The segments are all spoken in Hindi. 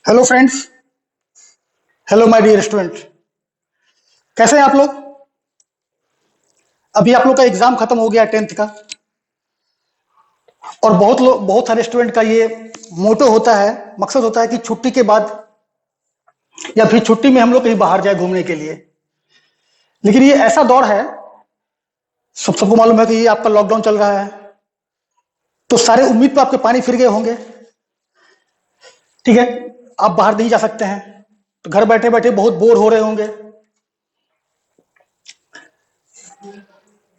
Hello friends. Hello my dear student. कैसे हैं आप लोग? अभी आप लोग का एग्जाम खत्म हो गया 10th का। और बहुत सारे स्टूडेंट का ये मोटो होता है, मकसद होता है कि छुट्टी के बाद या फिर छुट्टी में हम लोग कहीं बाहर जाए घूमने के लिए। लेकिन ये ऐसा दौर है, सबको मालूम है कि ये आपका लॉकडाउन चल रहा है, तो सारे उम्मीद पे आपके पानी फिर गए होंगे। ठीक है, आप बाहर नहीं जा सकते हैं, तो घर बैठे बैठे बहुत बोर हो रहे होंगे।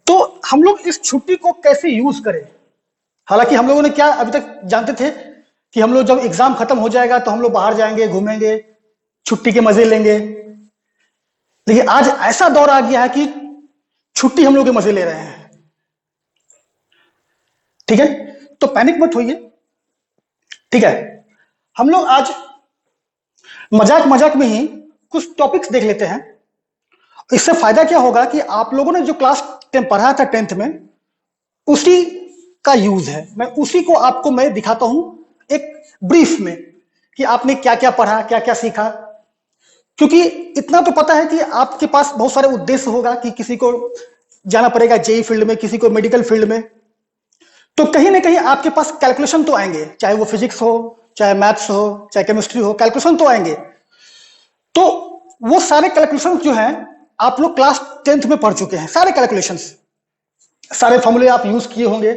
तो हम लोग इस छुट्टी को कैसे यूज करें? हालांकि हम लोगों ने क्या अभी तक जानते थे कि हम लोग जब एग्जाम खत्म हो जाएगा तो हम लोग बाहर जाएंगे, घूमेंगे, छुट्टी के मजे लेंगे। लेकिन आज ऐसा दौर आ गया है कि छुट्टी हम लोग के मजे ले रहे हैं। ठीक है, तो पैनिक मत होइए। ठीक है, हम लोग आज मजाक मजाक में ही कुछ टॉपिक्स देख लेते हैं। इससे फायदा क्या होगा कि आप लोगों ने जो क्लास पढ़ा था 10th में, उसी का यूज है। मैं उसी को आपको मैं दिखाता हूं एक ब्रीफ में कि आपने क्या क्या पढ़ा, क्या क्या सीखा। क्योंकि इतना तो पता है कि आपके पास बहुत सारे उद्देश्य होगा कि किसी को जाना पड़ेगा जेई फील्ड में, किसी को मेडिकल फील्ड में। तो कहीं ना कहीं आपके पास कैलकुलेशन तो आएंगे, चाहे वो फिजिक्स हो, चाहे मैथ्स हो, चाहे केमिस्ट्री हो, कैलकुलेशन तो आएंगे। तो वो सारे कैलकुलेशन जो हैं आप लोग क्लास 10th में पढ़ चुके हैं। सारे कैलकुलेशंस, सारे फॉर्मूले आप यूज किए होंगे,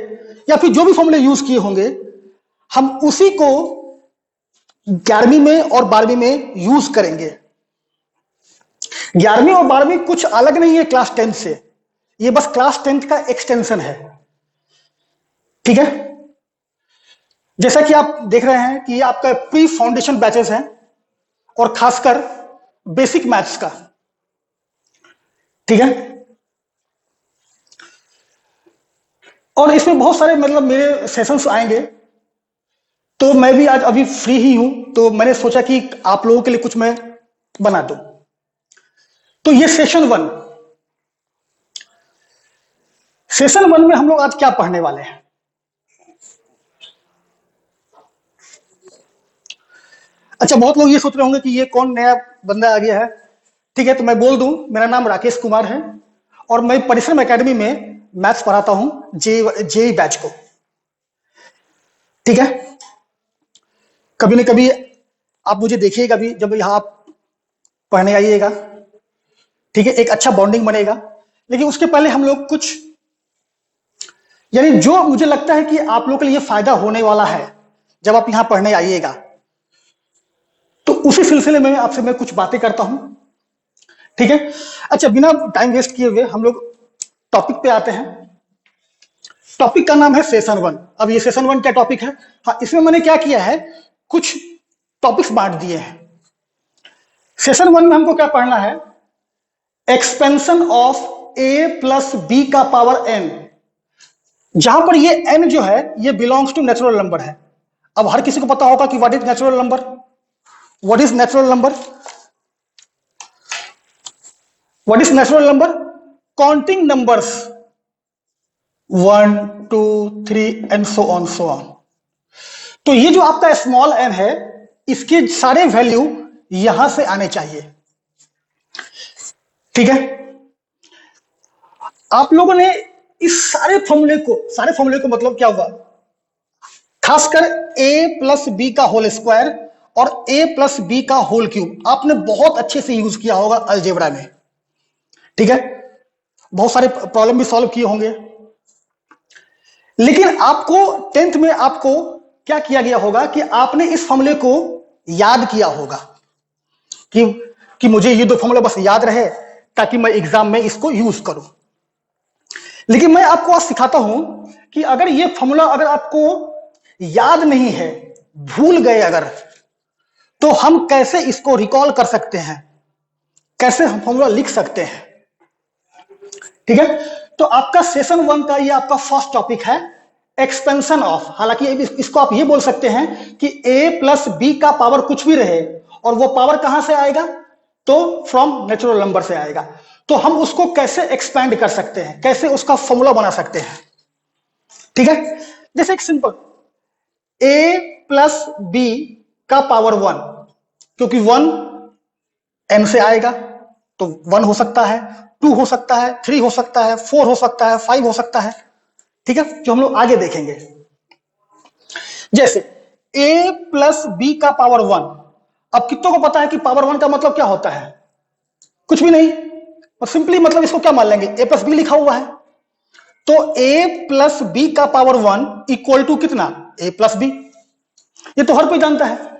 या फिर जो भी फॉर्मूले यूज किए होंगे, हम उसी को 11वीं में और 12वीं में यूज करेंगे। 11वीं और 12वीं कुछ अलग नहीं है क्लास 10 से, ये बस क्लास 10 का एक्सटेंशन है। ठीक है, जैसा कि आप देख रहे हैं कि ये आपका प्री फाउंडेशन बैचेस हैं, और खासकर बेसिक मैथ्स का। ठीक है, और इसमें बहुत सारे मतलब मेरे सेशंस आएंगे। तो मैं भी आज अभी फ्री ही हूं, तो मैंने सोचा कि आप लोगों के लिए कुछ मैं बना दूं। तो ये सेशन 1। सेशन 1 में हम लोग आज क्या पढ़ने वाले हैं? अच्छा, बहुत लोग ये सोच रहे होंगे कि ये कौन नया बंदा आ गया है। ठीक है, तो मैं बोल दूं, मेरा नाम राकेश कुमार है और मैं परिश्रम एकेडमी में मैथ्स पढ़ाता हूं, जे बैच को। ठीक है, कभी न कभी आप मुझे देखिएगा भी जब यहां आप पढ़ने आइएगा। ठीक है, एक अच्छा बॉन्डिंग बनेगा। लेकिन उसके पहले हम लोग कुछ, यानी जो मुझे लगता है कि आप लोगों के लिए फायदा होने वाला है जब आप यहां पढ़ने आइएगा, तो उसी सिलसिले में आपसे मैं कुछ बातें करता हूं। ठीक है, अच्छा, बिना टाइम वेस्ट किए हुए हम लोग टॉपिक पे आते हैं। टॉपिक का नाम है सेशन 1। अब ये सेशन 1 क्या टॉपिक है? हाँ, इसमें मैंने क्या किया है, कुछ टॉपिक्स बांट दिए हैं। सेशन 1 में हमको क्या पढ़ना है? Expansion of A plus B का पावर एन। जहां पर ये एन जो है ये बिलोंग्स टू नेचुरल नंबर है। अब हर किसी को पता होगा कि what is natural number. What is natural number? What is natural number? Counting numbers 1 2 3 and so on so on. तो ये जो आपका स्मॉल एन है, इसके सारे वैल्यू यहां से आने चाहिए। ठीक है, आप लोगों ने इस सारे फॉर्मूले को मतलब क्या हुआ, खासकर ए प्लस बी का होल स्क्वायर और ए प्लस बी का होल क्यूब आपने बहुत अच्छे से यूज किया होगा अलजेब्रा में। ठीक है, बहुत सारे प्रॉब्लम भी सॉल्व किए होंगे। लेकिन आपको 10th में आपको क्या किया गया होगा कि आपने इस फॉर्मूले को याद किया होगा कि मुझे ये दो फॉर्मूला बस याद रहे ताकि मैं एग्जाम में इसको यूज करूं। लेकिन मैं आपको आज सिखाता हूं कि अगर ये फॉर्मूला अगर आपको याद नहीं है, भूल गए अगर, तो हम कैसे इसको रिकॉल कर सकते हैं, कैसे हम फॉर्मूला लिख सकते हैं। ठीक है, तो आपका सेशन 1 का ये आपका फर्स्ट टॉपिक है, एक्सपेंशन ऑफ। हालांकि इसको आप ये बोल सकते हैं कि ए प्लस बी का पावर कुछ भी रहे, और वो पावर कहां से आएगा, तो फ्रॉम नेचुरल नंबर से आएगा। तो हम उसको कैसे एक्सपेंड कर सकते हैं, कैसे उसका फॉर्मूला बना सकते हैं। ठीक है, जैसे एक सिंपल ए प्लस बी का पावर 1, क्योंकि 1 m से आएगा, तो 1 हो सकता है, 2 हो सकता है, 3 हो सकता है, 4 हो सकता है, 5 हो सकता है। ठीक है, जो हम लोग आगे देखेंगे। जैसे a प्लस बी का पावर 1। अब कितनों को पता है कि पावर 1 का मतलब क्या होता है? कुछ भी नहीं, और सिंपली मतलब इसको क्या मान लेंगे, a प्लस बी लिखा हुआ है, तो a प्लस बी का पावर 1 इक्वल टू कितना, a प्लस बी। ये तो हर कोई जानता है,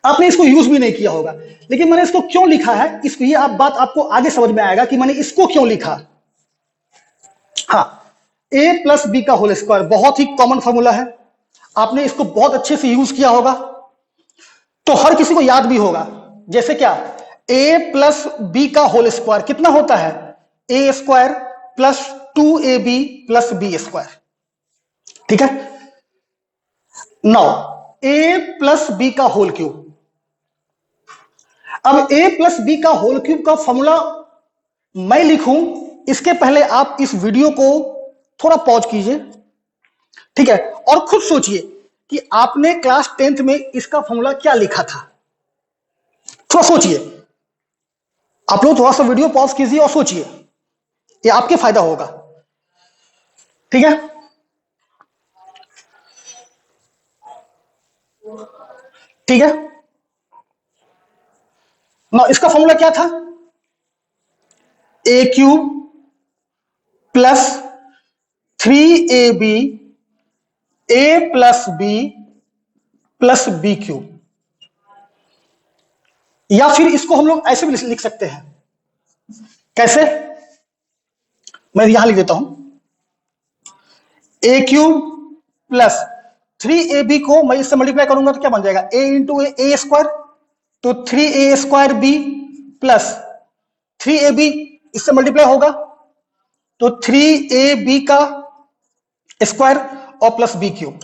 आपने इसको यूज भी नहीं किया होगा, लेकिन मैंने इसको क्यों लिखा है, इसको ये आप बात आपको आगे समझ में आएगा कि मैंने इसको क्यों लिखा। हाँ, a प्लस बी का होल स्क्वायर बहुत ही कॉमन फॉर्मूला है, आपने इसको बहुत अच्छे से यूज किया होगा, तो हर किसी को याद भी होगा। जैसे क्या, a प्लस बी का होल स्क्वायर कितना होता है, a square plus 2ab plus B square. ठीक है, नाउ a प्लस बी का होल क्यूब। अब a प्लस बी का होल क्यूब का फॉर्मूला मैं लिखूं, इसके पहले आप इस वीडियो को थोड़ा पॉज कीजिए, ठीक है, और खुद सोचिए कि आपने क्लास 10th में इसका फॉर्मूला क्या लिखा था। थोड़ा सोचिए, आप लोग थोड़ा सा वीडियो पॉज कीजिए और सोचिए, ये आपके फायदा होगा। ठीक है, ठीक है ना, इसका फॉर्मूला क्या था, a cube plus 3ab a plus B plus B cube. या फिर इसको हम लोग ऐसे भी लिख सकते हैं, कैसे, मैं यहां लिख देता हूं, a क्यूब प्लस 3ab को मैं इससे मल्टीप्लाई करूंगा तो क्या बन जाएगा, a इंटू ए स्क्वायर, तो 3a square B plus 3ab इससे मल्टीप्लाई होगा तो 3ab का स्क्वायर और प्लस बी क्यूब।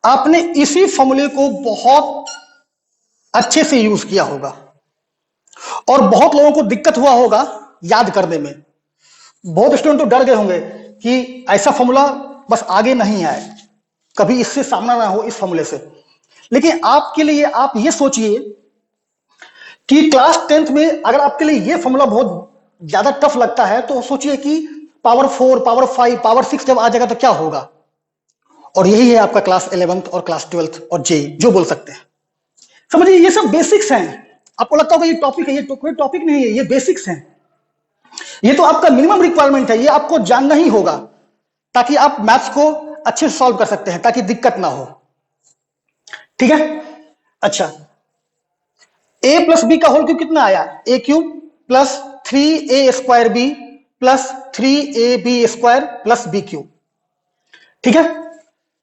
आपने इसी फॉर्मूले को बहुत अच्छे से यूज किया होगा और बहुत लोगों को दिक्कत हुआ होगा याद करने में। बहुत स्टूडेंट तो डर गए होंगे कि ऐसा फॉर्मूला बस आगे नहीं आए, कभी इससे सामना ना हो इस फॉर्मूले से। लेकिन आपके लिए आप ये सोचिए कि क्लास 10th में अगर आपके लिए ये फॉर्मूला बहुत ज्यादा टफ लगता है तो सोचिए कि पावर 4, पावर 5, पावर 6 जब आ जाएगा तो क्या होगा। और यही है आपका क्लास 11th और क्लास 12th और जेई जो बोल सकते हैं। समझिए, ये सब बेसिक्स हैं। आपको लगता होगा ये टॉपिक है, ये तो कोई टॉपिक नहीं है, ये बेसिक्स हैं। ये तो आपका मिनिमम रिक्वायरमेंट है, ये आपको जानना ही होगा ताकि आप मैथ्स को अच्छे से सॉल्व कर सकते हैं, ताकि दिक्कत ना हो। ठीक है, अच्छा, a प्लस बी का होल क्यूब कितना आया, a cube plus 3a square B plus 3ab square plus B cube. ठीक है,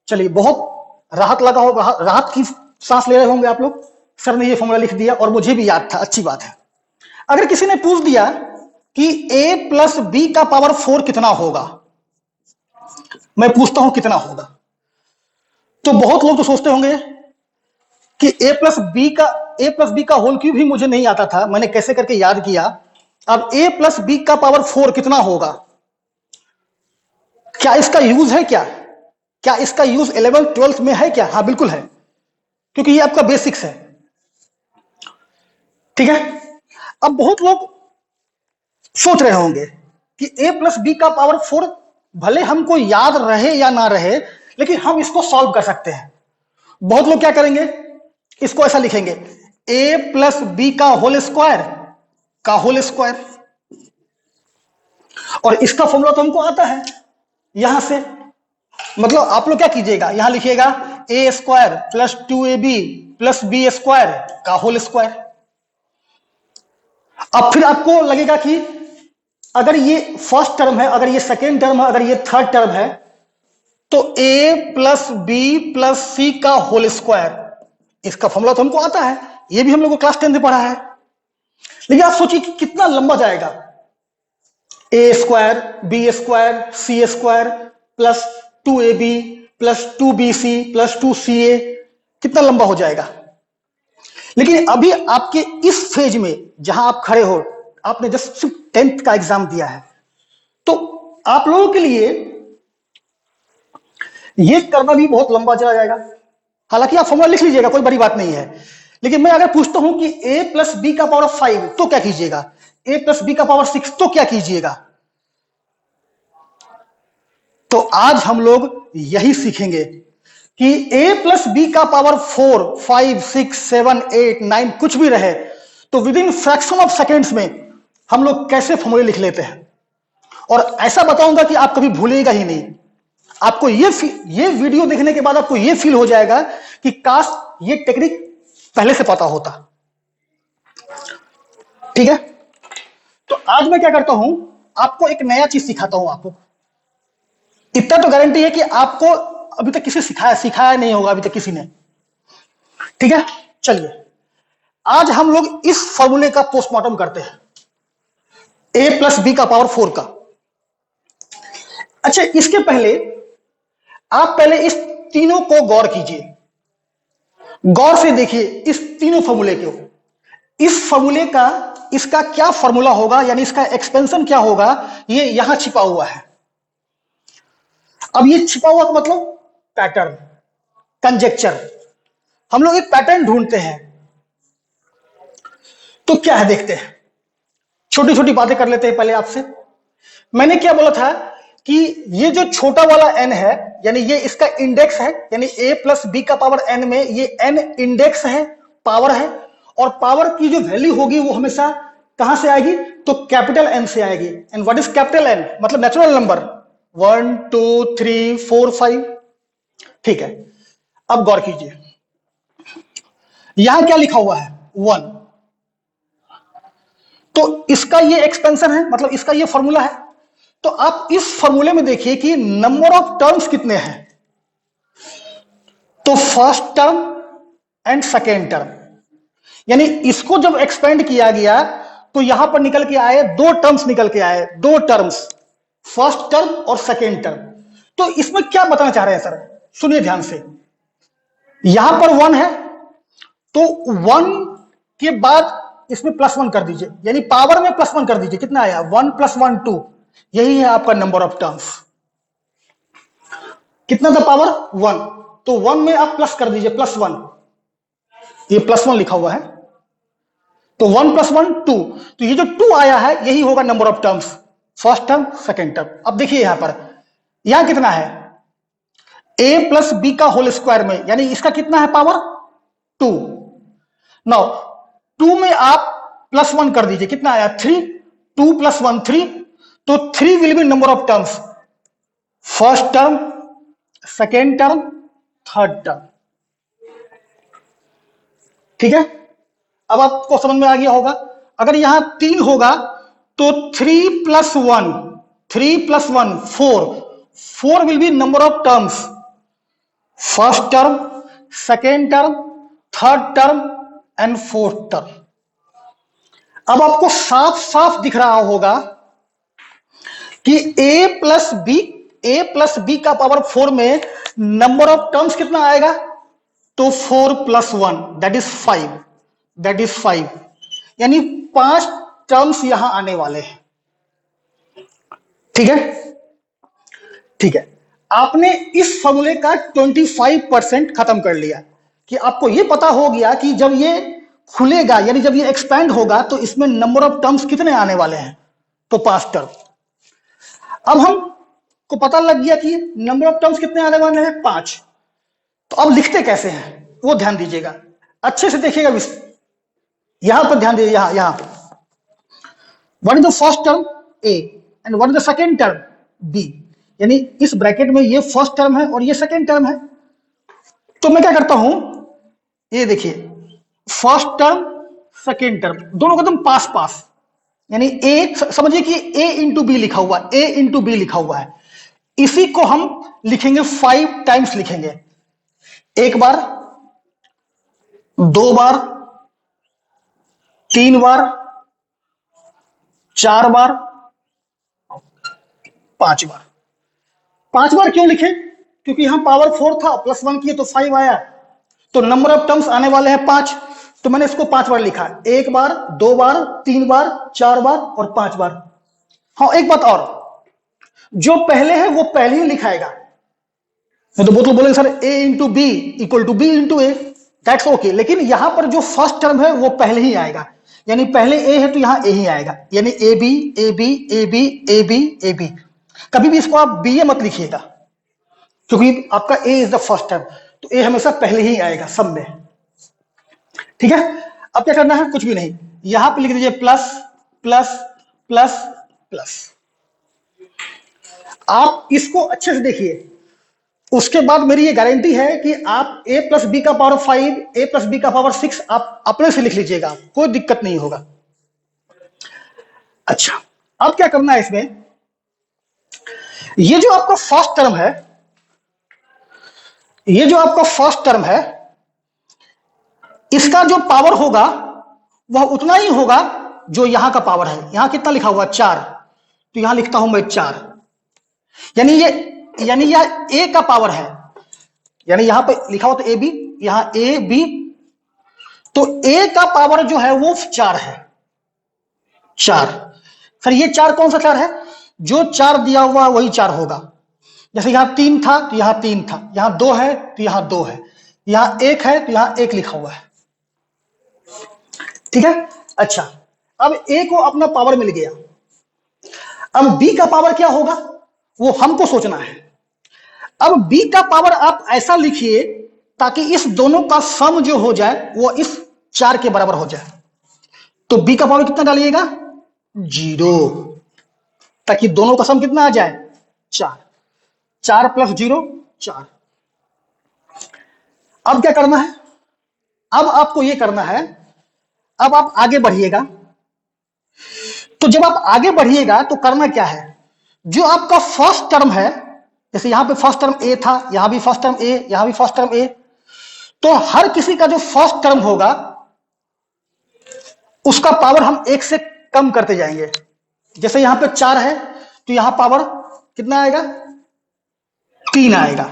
चलिए, बहुत राहत लगा होगा, राहत की सांस ले रहे होंगे आप लोग, सर ने ये फॉर्मूला लिख दिया और मुझे भी याद था, अच्छी बात है। अगर किसी ने पूछ दिया कि a प्लस बी का पावर 4 कितना होगा, मैं पूछता हूं कितना होगा, तो बहुत लोग तो सोचते होंगे कि a प्लस बी का होल क्यूब भी मुझे नहीं आता था, मैंने कैसे करके याद किया। अब a प्लस बी का पावर 4 कितना होगा, क्या इसका यूज है, क्या इसका यूज 11th 12th में है क्या? हाँ बिल्कुल है, क्योंकि ये आपका बेसिक्स है। ठीक है, अब बहुत लोग सोच रहे होंगे कि a प्लस बी का पावर 4 भले हमको याद रहे या ना रहे, लेकिन हम इसको सॉल्व कर सकते हैं। बहुत लोग क्या करेंगे, इसको ऐसा लिखेंगे, a प्लस बी का होल स्क्वायर, और इसका फॉर्मूला तो हमको आता है यहां से। मतलब आप लोग क्या कीजिएगा, यहां लिखिएगा a square plus 2ab plus B square का होल स्क्वायर। अब फिर आपको लगेगा कि अगर ये फर्स्ट टर्म है, अगर ये सेकेंड टर्म है, अगर ये थर्ड टर्म है, तो a प्लस बी प्लस सी का होल स्क्वायर, इसका फॉर्मूला तो हमको आता है, ये भी हम लोग को क्लास 10 में पढ़ा है। लेकिन आप सोचिए कि कितना लंबा जाएगा, a square B square C square plus 2ab plus 2bc plus 2ca, कितना लंबा हो जाएगा। लेकिन अभी आपके इस फेज में जहां आप खड़े हो, आपने जस्ट सिर्फ 10th का एग्जाम दिया है, तो आप लोगों के लिए ये करना भी बहुत लंबा चला जाएगा। हालांकि आप फॉर्मूला लिख लीजिएगा, कोई बड़ी बात नहीं है, लेकिन मैं अगर पूछता हूं कि a प्लस बी का पावर 5 तो क्या कीजिएगा, a प्लस बी का पावर 6 तो क्या कीजिएगा। तो आज हम लोग यही सीखेंगे कि a प्लस बी का पावर 4, 5, 6, 7, 8, 9 कुछ भी रहे तो with in fraction of seconds में हम लोग कैसे फॉर्मूले लिख लेते हैं। और ऐसा बताऊंगा कि आप कभी भूलेगा ही नहीं। आपको ये वीडियो देखने के बाद आपको ये फील हो जाएगा कि काश ये टेक्निक पहले से पता होता। ठीक है, तो आज मैं क्या करता हूं, आपको एक नया चीज सिखाता हूं। आपको इतना तो गारंटी है कि आपको अभी तक किसी सिखाया नहीं होगा अभी तक किसी ने। ठीक है, चलिए आज हम लोग इस फॉर्मूले का पोस्टमार्टम करते हैं, a प्लस बी का पावर 4 का। अच्छा, इसके पहले आप पहले इस तीनों को गौर कीजिए, गौर से देखिए इस तीनों फॉर्मूले को। इस फॉर्मूले का इसका क्या फॉर्मूला होगा, यानी इसका एक्सपेंशन क्या होगा, ये यहां छिपा हुआ है। अब ये छिपा हुआ का मतलब पैटर्न, कंजेक्चर। हम लोग एक पैटर्न ढूंढते हैं, तो क्या है देखते हैं। छोटी छोटी बातें कर लेते हैं पहले आपसे। मैंने क्या बोला था कि ये जो छोटा वाला n है, यानी ये इसका इंडेक्स है, यानी a प्लस बी का पावर n में ये n इंडेक्स है, पावर है। और पावर की जो वैल्यू होगी वो हमेशा कहां से आएगी, तो कैपिटल N से आएगी। And what is capital N, मतलब नेचुरल नंबर 1 2 3 4 5। ठीक है, अब गौर कीजिए, यहां क्या लिखा हुआ है 1, तो इसका ये एक्सपेंशन है, मतलब इसका ये फॉर्मूला है। तो आप इस फॉर्मूले में देखिए कि नंबर ऑफ टर्म्स कितने हैं, तो first term and second term, यानी इसको जब एक्सपेंड किया गया तो यहां पर निकल के आए दो टर्म्स, निकल के आए दो टर्म्स, फर्स्ट टर्म और सेकेंड टर्म। तो इसमें क्या बताना चाह रहे हैं सर, सुनिए ध्यान से। यहां पर 1 है, तो 1 के बाद इसमें +1 कर दीजिए, यानी पावर में +1 कर दीजिए। कितना आया, 1 + 1 2, यही है आपका नंबर ऑफ टर्म्स। कितना था पावर 1, तो 1 में आप प्लस कर दीजिए +1, ये +1 लिखा हुआ है, तो 1 + 1 2, तो ये जो 2 आया है यही होगा number of terms, first term second term. अब देखिए यहां पर, यहां कितना है, a प्लस बी का होल स्क्वायर में, यानी इसका कितना है पावर 2। नाउ 2 में आप +1 कर दीजिए, कितना आया 3, 2 + 1 3, तो 3 will be number of terms, first term second term third term. ठीक है, अब आपको समझ में आ गया होगा। अगर यहां 3 होगा तो 3 + 1 4, 4 will be number of terms, first term second term third term and fourth term. अब आपको साफ साफ दिख रहा होगा कि a प्लस बी का पावर 4 में नंबर ऑफ टर्म्स कितना आएगा, तो 4 + 1 दैट इज 5, यानी 5 टर्म्स यहां आने वाले हैं। ठीक है, ठीक है, आपने इस फॉर्मूले का 25% खत्म कर लिया, कि आपको यह पता हो गया कि जब ये खुलेगा, यानी जब ये एक्सपैंड होगा, तो इसमें नंबर ऑफ टर्म्स कितने आने वाले हैं, तो 5 टर्म। अब हमको पता लग गया कि नंबर ऑफ टर्म्स कितने आने वाले हैं, 5। तो अब लिखते कैसे हैं वो ध्यान दीजिएगा, अच्छे से देखिएगा, यहां पर ध्यान दीजिए, यहां पर what is the first term a and what is the second term b, यानी इस ब्रैकेट में ये फर्स्ट टर्म है और ये सेकेंड टर्म है। तो मैं क्या करता हूं, ये देखिए फर्स्ट टर्म सेकेंड टर्म दोनों का एकदम पास पास, यानी a, समझिए कि a इंटू बी लिखा हुआ, a इंटू बी लिखा हुआ है, इसी को हम लिखेंगे 5 टाइम्स लिखेंगे, एक बार, 2 बार, 3 बार, 4 बार, 5 बार। 5 बार क्यों लिखे, क्योंकि यहां पावर 4 था, +1 किए तो 5 आया, तो नंबर ऑफ टर्म्स आने वाले हैं 5, तो मैंने इसको 5 बार लिखा, 1 बार, 2 बार, 3 बार, 4 बार और 5 बार। हाँ, एक बात और, जो पहले है वो पहले ही लिखाएगा, नहीं तो बोलेंगे sir a into B equal to B into A, that's okay, लेकिन यहां पर जो फर्स्ट टर्म है वो पहले ही आएगा, यानी पहले ए है तो यहां ए ही आएगा, यानी A B A B A B A B A B. कभी भी इसको आप बी ए मत लिखिएगा, क्योंकि आपका ए इज द फर्स्ट टर्म, तो ए हमेशा पहले ही आएगा सब में। ठीक है, अब क्या करना है, कुछ भी नहीं, यहां पे लिख दीजिए प्लस प्लस प्लस प्लस। आप इसको अच्छे से देखिए, उसके बाद मेरी ये गारंटी है कि आप a प्लस बी का पावर 5, a प्लस बी का पावर 6 आप अपने से लिख लीजिएगा, कोई दिक्कत नहीं होगा। अच्छा, अब क्या करना है इसमें, ये जो आपका फर्स्ट टर्म है, ये जो आपका फर्स्ट टर्म है, इसका जो पावर होगा वह उतना ही होगा जो यहां का पावर है। यहां कितना लिखा हुआ 4, तो यहां लिखता हूं मैं 4, यानी यह ए का पावर है, यानी यहां पे लिखा हुआ तो ए बी, यहां ए बी, तो ए का पावर जो है वो 4 है, 4। सर ये 4 कौन सा 4 है, जो 4 दिया हुआ वही 4 होगा। जैसे यहां 3 था तो यहां 3 था, यहां 2 है तो यहां 2 है, यहां 1 है तो यहां 1 लिखा हुआ है। ठीक है, अच्छा, अब ए को अपना पावर मिल गया, अब बी का पावर क्या होगा वो हमको सोचना है। अब बी का पावर आप ऐसा लिखिए ताकि इस दोनों का सम जो हो जाए वो इस 4 के बराबर हो जाए। तो बी का पावर कितना डालिएगा 0, ताकि दोनों का सम कितना आ जाए 4, 4 प्लस 0 4। अब क्या करना है, अब आपको ये करना है, अब आप आगे बढ़िएगा। तो जब आप आगे बढ़िएगा तो करना क्या है, जो आपका फर्स्ट टर्म है, जैसे यहां पे फर्स्ट टर्म ए था, यहां भी फर्स्ट टर्म ए, यहां भी फर्स्ट टर्म ए, तो हर किसी का जो फर्स्ट टर्म होगा उसका पावर हम 1 से कम करते जाएंगे। जैसे यहां पे 4 है तो यहां पावर कितना आएगा 3 आएगा,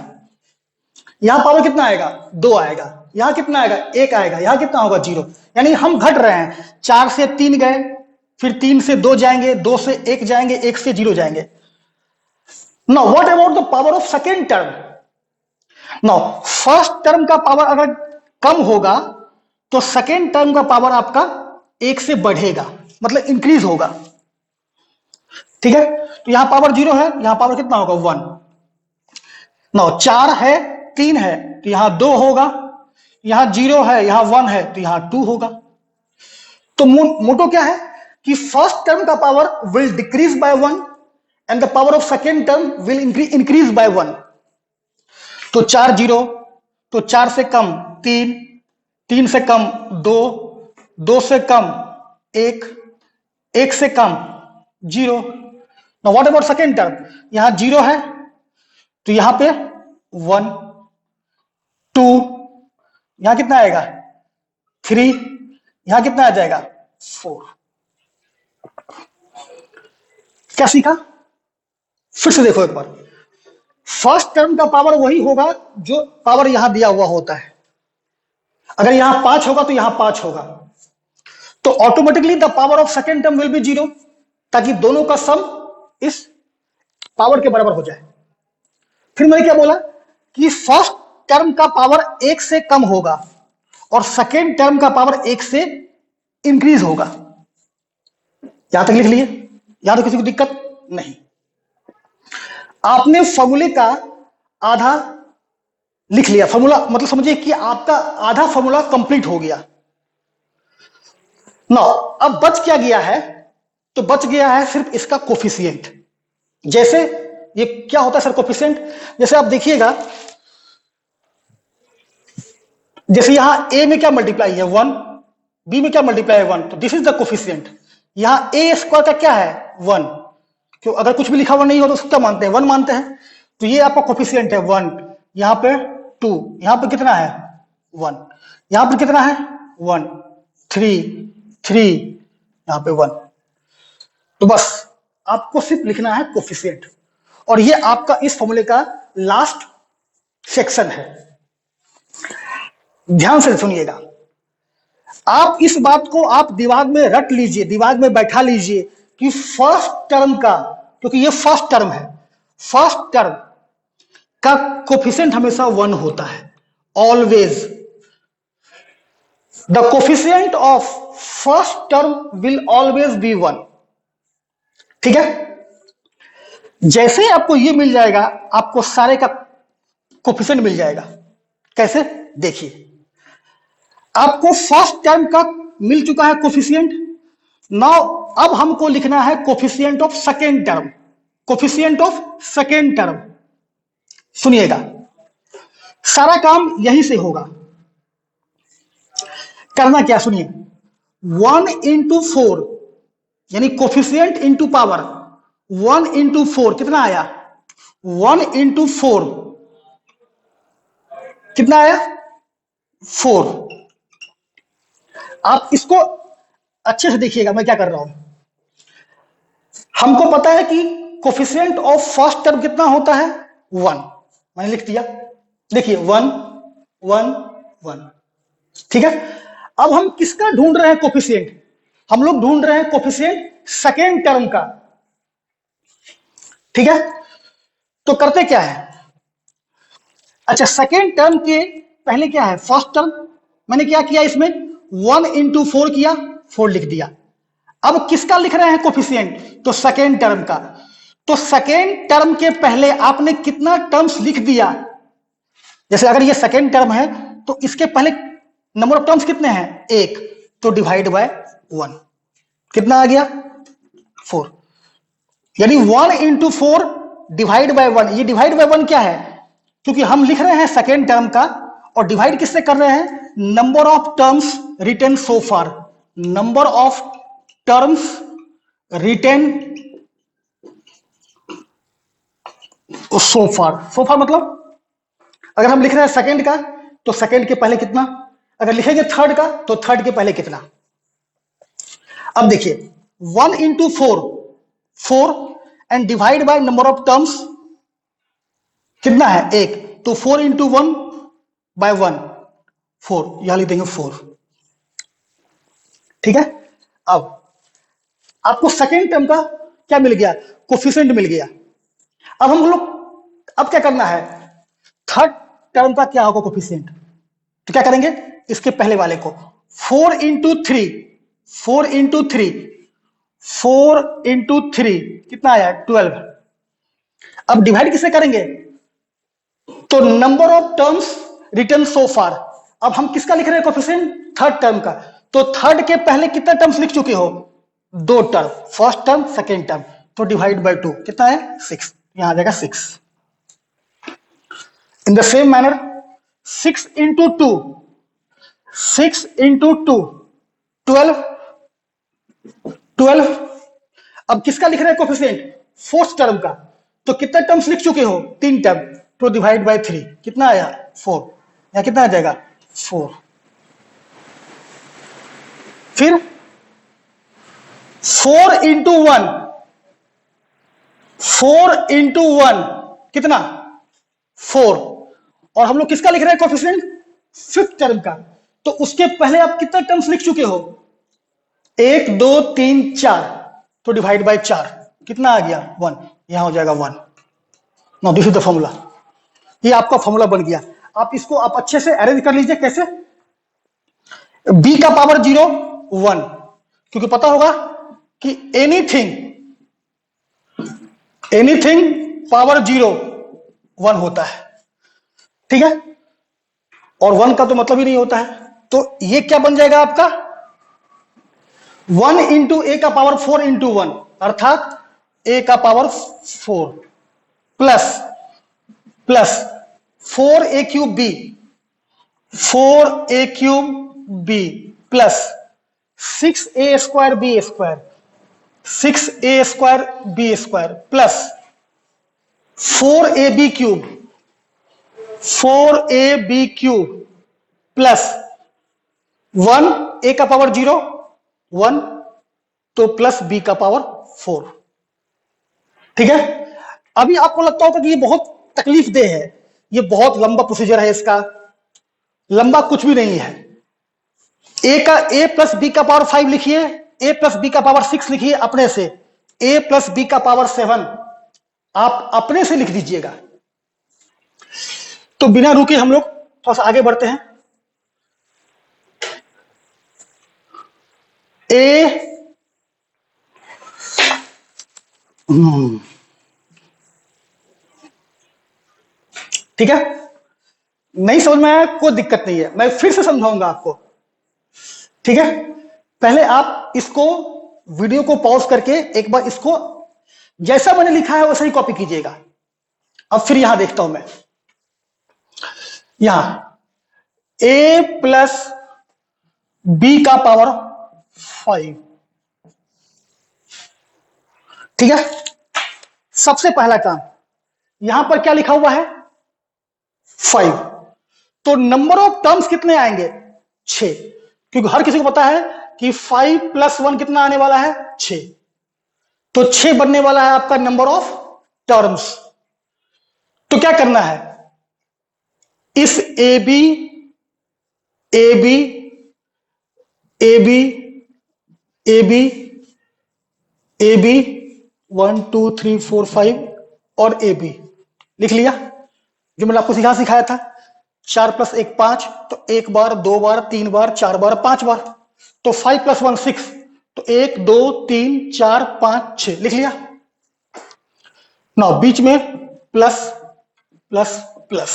यहां पावर कितना आएगा 2 आएगा, यहां कितना आएगा 1 आएगा, यहां कितना होगा 0। यानी हम घट रहे हैं, 4 से 3 गए, फिर 3 से 2 जाएंगे, 2 से 1 जाएंगे, 1 से 0 जाएंगे। Now what about the power of second term. Now first term का पावर अगर कम होगा तो सेकेंड टर्म का पावर आपका 1 से बढ़ेगा, मतलब इंक्रीज होगा। ठीक है, तो यहां पावर 0 है, यहां पावर कितना होगा 1। नाउ 4 है 3 है तो यहां 2 होगा, यहां 0 है यहां 1 है तो यहां 2 होगा। तो मोटो क्या है कि फर्स्ट टर्म का power will decrease by 1 and the power of second term will increase by 1। तो 4 0, तो 4 से कम 3, 3 से कम 2, 2 से कम 1, 1 से कम 0। Now what about second term, यहां 0 है तो यहां पे 1, 2, यहां कितना आएगा 3, यहां कितना आ जाएगा 4। क्या सीखा, फिर से देखो एक बार, फर्स्ट टर्म का पावर वही होगा जो पावर यहां दिया हुआ होता है। अगर यहां 5 होगा तो यहां 5 होगा, तो automatically the power of second term will be 0, ताकि दोनों का सम इस पावर के बराबर हो जाए। फिर मैंने क्या बोला कि फर्स्ट टर्म का पावर 1 से कम होगा और सेकेंड टर्म का पावर 1 से इंक्रीज होगा। यहां तक लिख लिए, यहां तो किसी को दिक्कत नहीं। आपने फॉर्मूले का आधा लिख लिया, फॉर्मूला मतलब समझिए कि आपका आधा फॉर्मूला कंप्लीट हो गया। नाउ अब बच क्या गया है, तो बच गया है सिर्फ इसका कोफिशिएंट। जैसे ये क्या होता है सर कोफिशिएंट, जैसे आप देखिएगा, जैसे यहां ए में क्या मल्टीप्लाई है 1, बी में क्या मल्टीप्लाई है 1, तो दिस इज द कोफिशिएंट। यहां ए स्क्वायर का क्या है 1, क्यों अगर कुछ भी लिखा हुआ नहीं हो तो उसको क्या मानते हैं 1 मानते हैं, तो ये आपका कोफिशिएंट है 1, यहां पे 2, यहां पे कितना है 1, यहां पर कितना है 1, 3, यहां पे 1। तो बस आपको सिर्फ लिखना है कोफिशिएंट, और ये आपका इस फॉर्मूले का लास्ट सेक्शन है। ध्यान से सुनिएगा, आप इस बात को आप दिमाग में रट लीजिए, दिमाग में बैठा लीजिए कि फर्स्ट टर्म का, क्योंकि ये फर्स्ट टर्म है, फर्स्ट टर्म का कोफिशिएंट हमेशा 1 होता है always. The coefficient of first term will always be 1। ठीक है, जैसे ही आपको ये मिल जाएगा, आपको सारे का कोफिशिएंट मिल जाएगा। कैसे, देखिए, आपको फर्स्ट टर्म का मिल चुका है कोफिशिएंट। नाउ अब हमको लिखना है coefficient of second term. Coefficient of second term, सुनिएगा, सारा काम यहीं से होगा। करना क्या, सुनिए, 1 into 4 यानी कोफिशिएंट इंटू पावर, 1 into 4 कितना आया, 1 into 4 कितना आया, 4। आप इसको अच्छे से देखिएगा मैं क्या कर रहा हूं। हमको पता है कि कोफिशिएंट ऑफ फर्स्ट टर्म कितना होता है, 1। मैंने लिख दिया, देखिए 1 1 1। ठीक है, अब हम किसका ढूंढ रहे हैं कोफिशिएंट, हम लोग ढूंढ रहे हैं कोफिशिएंट सेकेंड टर्म का। ठीक है, तो करते क्या है, अच्छा, सेकेंड टर्म के पहले क्या है, फर्स्ट टर्म। मैंने क्या किया इसमें, 1 into 4 किया, 4 लिख दिया। अब किसका लिख रहे हैं कोफिशिएंट, तो सेकेंड टर्म का। तो सेकेंड टर्म के पहले आपने कितना टर्म्स लिख दिया, जैसे अगर ये सेकेंड टर्म है तो इसके पहले नंबर ऑफ टर्म्स कितने हैं, 1, तो डिवाइड बाय 1, कितना आ गया, 4। यानी 1 into 4 डिवाइड बाय 1। ये डिवाइड बाय 1 क्या है, क्योंकि हम लिख रहे हैं सेकेंड टर्म का और डिवाइड किससे कर रहे हैं, number of terms written so far, number of terms written so far. So far मतलब अगर हम लिख रहे हैं सेकेंड का तो सेकेंड के पहले कितना, अगर लिखेंगे थर्ड का तो थर्ड के पहले कितना। अब देखिए 1 into 4 4 and divide by number of terms कितना है, 1, तो 4 into 1 by 1 4, यहां लिख देंगे 4। ठीक है, अब आपको सेकेंड टर्म का क्या मिल गया, कोफिशिएंट मिल गया। अब हम लोग अब क्या करना है, थर्ड टर्म का क्या होगा कोफिशिएंट, तो क्या करेंगे, इसके पहले वाले को 4 into 3 कितना आया, 12। अब डिवाइड किससे करेंगे, तो number of terms written so far. अब हम किसका लिख रहे हैं कोफिशिएंट, थर्ड टर्म का। तो थर्ड के पहले कितने टर्म्स लिख चुके हो, 2 term, first term second term, तो डिवाइड बाय 2 कितना है, 6, यहां आ जाएगा 6। In the same manner 6 into 2 12 12। अब किसका लिख रहे हैं कोफिशिएंट, फोर्थ टर्म का। तो कितने टर्म्स लिख चुके हो, 3 टर्म, तो डिवाइड बाय 3 कितना आया, 4, या कितना आ जाएगा, 4। फिर 4 into 1 कितना, 4। और हम लोग किसका लिख रहे हैं कोफिशिएंट, फिफ्थ टर्म का। तो उसके पहले आप कितने टर्म्स लिख चुके हो, 1 2 3 4, तो डिवाइड बाय 4 कितना आ गया, 1, यहां हो जाएगा 1। Now this is the formula, ये आपका फॉर्मूला बन गया। आप इसको आप अच्छे से अरेंज कर लीजिए। कैसे, b का पावर 0 1, क्योंकि पता होगा कि एनीथिंग पावर 0 1 होता है। ठीक है, और 1 का तो मतलब ही नहीं होता है। तो ये क्या बन जाएगा आपका, 1 into a का पावर 4 into 1, अर्थात a का power 4 plus 4a cube b, 4a cube b plus 6a square b square, 6a square b square plus 4ab cube, 4ab cube plus 1 a का पावर 0 1, तो प्लस b का पावर 4। ठीक है, अभी आपको लगता होगा कि ये बहुत तकलीफ दे है, ये बहुत लंबा प्रोसीजर है, इसका लंबा कुछ भी नहीं है। a प्लस b का पावर 5 लिखिए, a प्लस b का पावर 6 लिखिए अपने से, a प्लस b का पावर 7 आप अपने से लिख दीजिएगा। तो बिना रुके हम लोग थोड़ा सा आगे बढ़ते हैं। ए ठीक है, नहीं समझ में आया कोई दिक्कत नहीं है, मैं फिर से समझाऊंगा आपको। ठीक है, पहले आप इसको वीडियो को पॉज करके एक बार इसको जैसा मैंने लिखा है वैसा ही कॉपी कीजिएगा। अब फिर यहां देखता हूं मैं, यहां ए प्लस बी का पावर 5। ठीक है, सबसे पहला काम यहां पर क्या लिखा हुआ है 5, तो नंबर ऑफ टर्म्स कितने आएंगे 6, क्योंकि हर किसी को पता है कि 5 + 1 कितना आने वाला है 6, तो 6 बनने वाला है आपका नंबर ऑफ टर्म्स। तो क्या करना है, इस A B A B A B A B A B 1 2 3 4 5 और ए बी लिख लिया, जो मैंने आपको सिखाया था 4 + 1 5, तो 1 बार 2 बार 3 बार 4 बार 5 बार, तो 5 + 1 6, तो 1 2 3 4 5 6 लिख लिया ना। बीच में प्लस प्लस प्लस,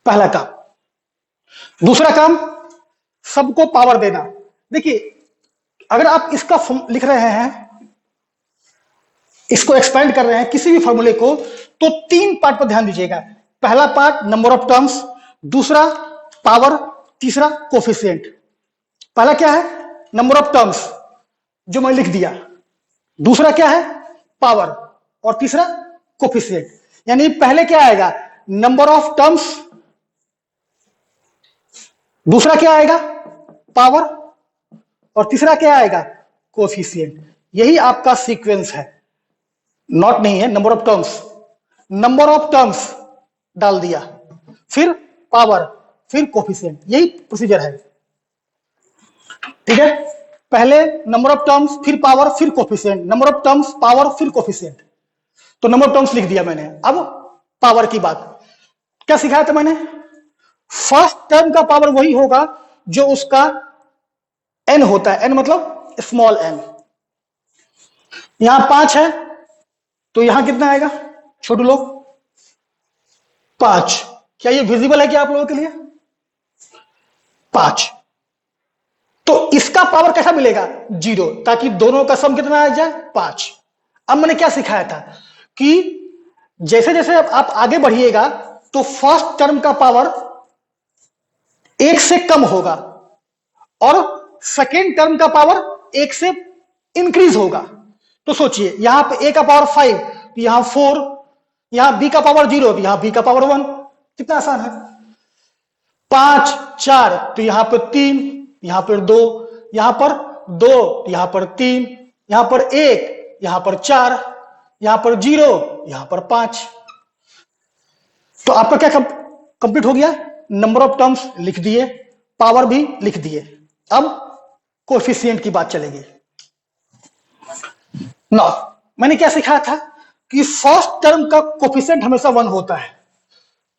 पहला काम। दूसरा काम सबको पावर देना। देखिए अगर आप इसका लिख रहे हैं, इसको एक्सपेंड कर रहे हैं किसी भी फॉर्मूले को, तो 3 पार्ट पर ध्यान दीजिएगा। पहला पार्ट नंबर ऑफ टर्म्स, दूसरा पावर, तीसरा कोफिशिएंट। पहला क्या है नंबर ऑफ टर्म्स जो मैं लिख दिया, दूसरा क्या है पावर, और तीसरा कोफिशिएंट। यानी पहले क्या आएगा नंबर ऑफ टर्म्स, दूसरा क्या आएगा पावर, और तीसरा क्या आएगा कोफिशिएंट। यही आपका सीक्वेंस है, नॉट नहीं है, number of terms. Number of terms डाल दिया, फिर पावर, फिर कोफिशिएंट, यही प्रोसीजर है। ठीक है, पहले नंबर ऑफ टर्म्स, फिर पावर, फिर coefficient, number of terms power फिर कोफिशिएंट। तो नंबर ऑफ टर्म्स लिख दिया मैंने। अब पावर की बात क्या सिखाया था मैंने, फर्स्ट टर्म का पावर वही होगा जो उसका एन होता है, एन मतलब स्मॉल एन। यहां 5 है तो यहां कितना आएगा छोटू लोग 5। क्या ये विजिबल है क्या आप लोगों के लिए 5? तो इसका पावर कैसा मिलेगा 0, ताकि दोनों का सम कितना आ जाए 5। अब मैंने क्या सिखाया था कि जैसे जैसे आप आगे बढ़िएगा तो फर्स्ट टर्म का पावर 1 से कम होगा और सेकेंड टर्म का पावर 1 से इंक्रीज होगा। तो सोचिए यहां पे ए का पावर 5, तो यहां 4, यहां बी का पावर 0, तो यहां बी का पावर 1। कितना आसान है। 5 4, तो यहां पर 3, यहां पर 2, यहां पर 2, यहां पर 3, यहां पर 1, यहां पर 4, यहां पर 0, यहां पर 5। तो आपका क्या कंप्लीट हो गया, नंबर ऑफ टर्म्स लिख दिए, पावर भी लिख दिए। अब कोएफिशिएंट की बात चलेगी ना। मैंने क्या सिखाया था कि फर्स्ट टर्म का कोएफिशिएंट हमेशा 1 होता है,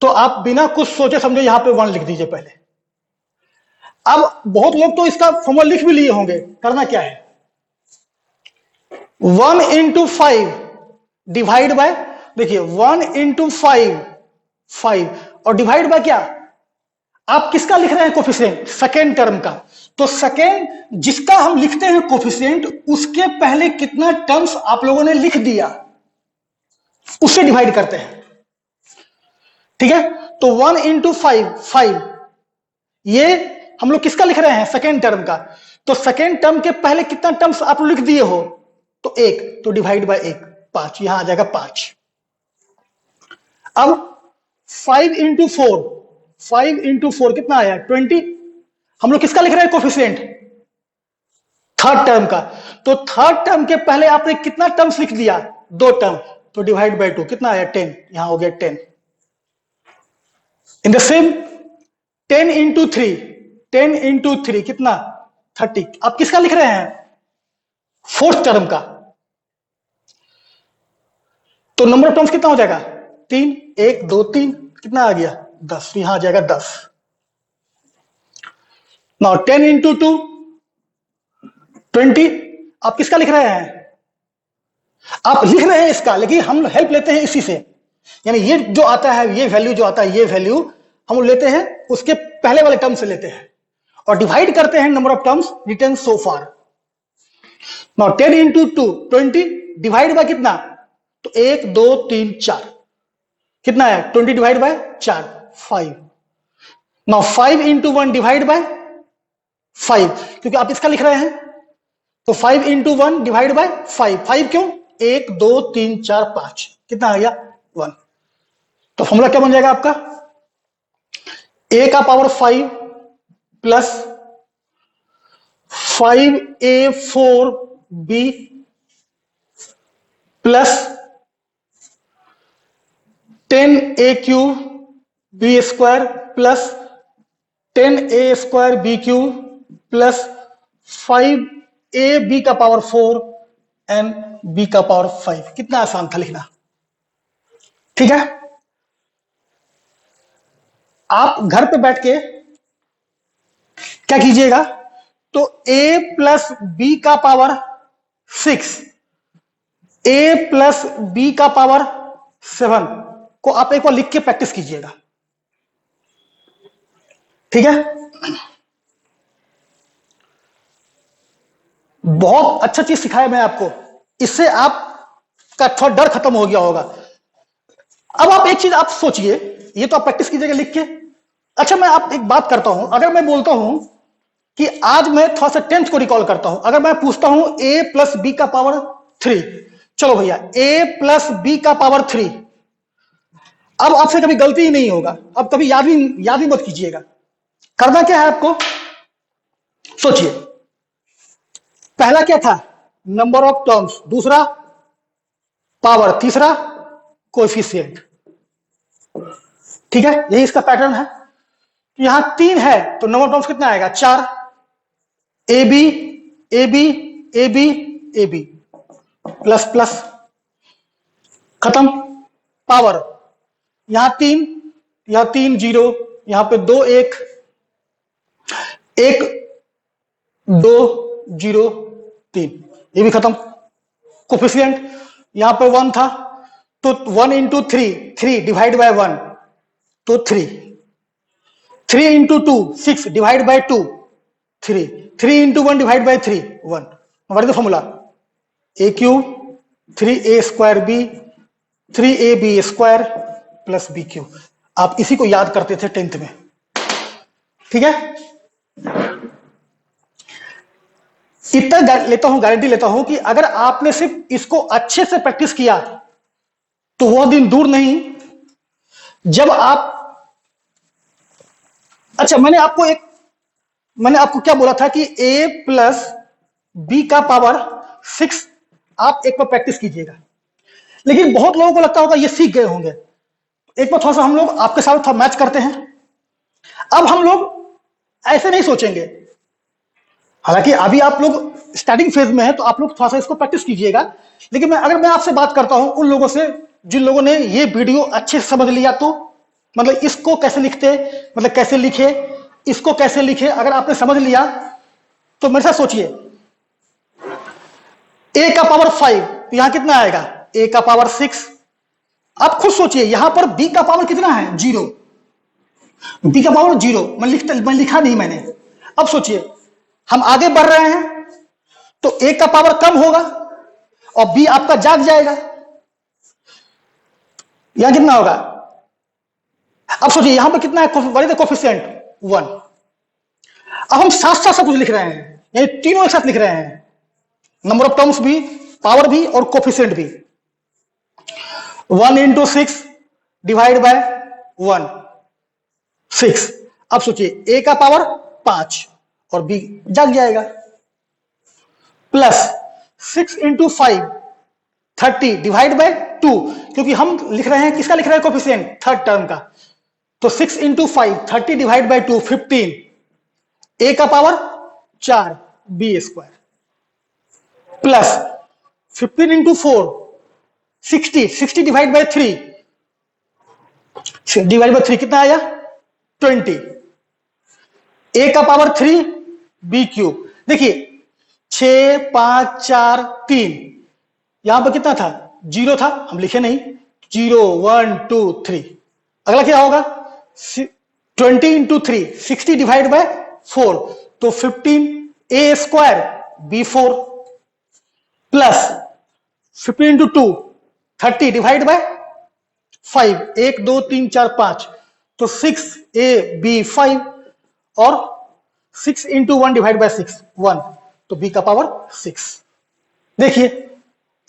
तो आप बिना कुछ सोचे समझे यहां पे 1 लिख दीजिए पहले। अब बहुत लोग तो इसका फॉर्मूला लिख भी लिए होंगे, करना क्या है 1 × 5 डिवाइड बाय, देखिए 1 × 5 5, और डिवाइड बाय क्या, आप किसका लिख रहे हैं कोफिशिएंट सेकेंड टर्म का। तो सेकेंड जिसका हम लिखते हैं कोफिशिएंट, उसके पहले कितना टर्म्स आप लोगों ने लिख दिया उससे डिवाइड करते हैं। ठीक है, तो 1 × 5 5, ये हम लोग किसका लिख रहे हैं सेकेंड टर्म का। तो सेकेंड टर्म के पहले कितना टर्म्स आप लोग लिख दिए हो, तो 1, तो डिवाइड बाय 1 5, यहां आ जाएगा 5। अब 5 × 4 5 × 4 कितना आया 20। हम लोग किसका लिख रहे हैं कोफिशिएंट थर्ड टर्म का। तो थर्ड टर्म के पहले आपने कितना टर्म्स लिख दिया 2 टर्म, तो डिवाइड बाय 2 कितना आया 10, यहां हो गया 10। इन द सेम 10 × 3 10 × 3 कितना 30। आप किसका लिख रहे हैं फोर्थ टर्म का। तो नंबर ऑफ टर्म्स कितना हो जाएगा 3, 1 2 3, कितना आ गया 10, यहां आ जाएगा 10। नाउ 10 × 2 20। आप किसका लिख रहे हैं? आप लिख रहे हैं इसका, लेकिन हम हेल्प लेते हैं इसी से, यानी ये जो आता है, ये वैल्यू जो आता है, ये वैल्यू हम लेते हैं उसके पहले वाले टर्म से लेते हैं और डिवाइड करते हैं number of terms written so far. Now 10 into 2 20 divide by कितना? तो 1 2 3 4 कितना है? 20 divide by 4 5। Now 5 into 1 divide by 5, क्योंकि आप इसका लिख रहे हैं तो 5 इंटू 1 डिवाइड बाय 5। 5 क्यों? 1 2 3 4 5 कितना आ गया? 1। तो फॉर्मूला क्या बन जाएगा आपका? a का power 5 plus 5a4b plus 10a³ b square plus 10a square b³ plus 5ab का पावर 4 एंड b का पावर 5। कितना आसान था लिखना, ठीक है। आप घर पे बैठ के क्या कीजिएगा, तो a प्लस बी का पावर 6 a प्लस बी का पावर 7 को आप एक बार लिख के प्रैक्टिस कीजिएगा, ठीक है। बहुत अच्छा चीज सिखाया मैं आपको, इससे आपका थोड़ा डर खत्म हो गया होगा। अब आप एक चीज आप सोचिए, ये तो आप प्रैक्टिस कीजिएगा लिख के। अच्छा, मैं आप एक बात करता हूं, अगर मैं बोलता हूं कि आज मैं थोड़ा सा 10th को रिकॉल करता हूं, अगर मैं पूछता हूं a प्लस बी का पावर 3, चलो भैया a प्लस बी का पावर 3, अब आपसे कभी गलती ही नहीं होगा, अब कभी याद ही मत कीजिएगा। करना क्या है आपको, सोचिए। पहला क्या था? नंबर ऑफ टर्म्स, दूसरा पावर, तीसरा कोएफिशिएंट, ठीक है। यही इसका पैटर्न है। यहां 3 है तो नंबर ऑफ टर्म्स कितना आएगा? 4। A B A B A B A B plus plus, खत्म। पावर, यहां 3 0, यहां पे 2 1 1 2 0 3, ये भी खत्म। कोफिशिएंट, यहां पे 1 था तो 1 इंटू 3 डिवाइड बाय 1 तो 3 into 2 6 divide by 2 3 into 1 divide bye 3 1। What is the formula? a³ 3a square b 3ab square plus b³। आप इसी को याद करते थे 10th में, ठीक है। इतना लेता हूं, गारंटी लेता हूं कि अगर आपने सिर्फ इसको अच्छे से प्रैक्टिस किया तो वह दिन दूर नहीं जब आप, अच्छा मैंने आपको क्या बोला था कि a प्लस बी का पावर 6 आप एक बार प्रैक्टिस कीजिएगा, लेकिन बहुत लोगों को लगता होगा ये सीख गए होंगे। एक बार थोड़ा सा हम लोग आपके साथ थोड़ा मैच करते हैं। अब हम लोग ऐसे नहीं सोचेंगे, हालांकि अभी आप लोग स्टार्टिंग फेज में है तो आप लोग थोड़ा सा इसको प्रैक्टिस कीजिएगा, लेकिन अगर मैं आपसे बात करता हूं उन लोगों से जिन लोगों ने ये वीडियो अच्छे से समझ लिया, तो मतलब इसको कैसे लिखते, मतलब कैसे लिखे, इसको कैसे लिखे, अगर आपने समझ लिया तो मेरे साथ सोचिए। a का पावर 5 तो यहां कितना आएगा? a का पावर 6। आप खुद सोचिए, यहां पर b का पावर कितना है? 0। b का पावर 0 मैं लिखा नहीं मैंने। अब सोचिए, हम आगे बढ़ रहे हैं तो a का पावर कम होगा और b आपका जाग जाएगा, यहां कितना होगा? अब सोचिए यहां पर कितना है? What is the coefficient? 1। अब हम साथ साथ सब कुछ लिख रहे हैं, यानी तीनों एक साथ लिख रहे हैं, नंबर ऑफ टर्म्स भी, पावर भी और कोएफिशिएंट भी। 1 इंटू 6 डिवाइड बाय 1 6। अब सोचिए a का पावर 5 और b जाग जाएगा, प्लस 6 इंटू 5 30 डिवाइड बाय 2, क्योंकि हम लिख रहे हैं किसका लिख रहे हैं? कोएफिशिएंट, थर्ड टर्म का। तो 6 इंटू 5 30 डिवाइड बाय 2 15, a का power 4 b square plus 15 into 4 60 divide by 3 कितना आया? 20, a का पावर 3 b क्यूब। देखिए 6 5 4 3, यहां पर कितना था? 0 था, हम लिखे नहीं। 0 1 2 3। अगला क्या होगा? 20 इंटू 3, 60 डिवाइड बाय 4, तो 15a² b4 plus 15 into 2, 30 divide by 5, 1 2 3 4 5, तो 6ab5 और 6 इंटू 1 डिवाइड बाय 6, 1, तो b का पावर 6। देखिए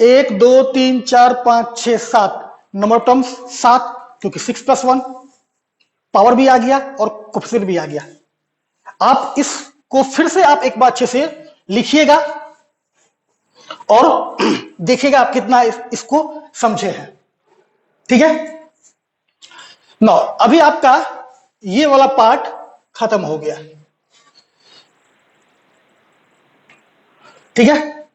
1 2 3 4 5 6 7 नंबर ऑफ टर्म्स 7, क्योंकि 6 प्लस 1, पावर भी आ गया और कोफिशिएंट भी आ गया। आप इसको फिर से आप एक बार अच्छे से लिखिएगा और देखिएगा आप कितना इसको समझे हैं। ठीक है, नो अभी आपका ये वाला पार्ट खत्म हो गया। ठीक है,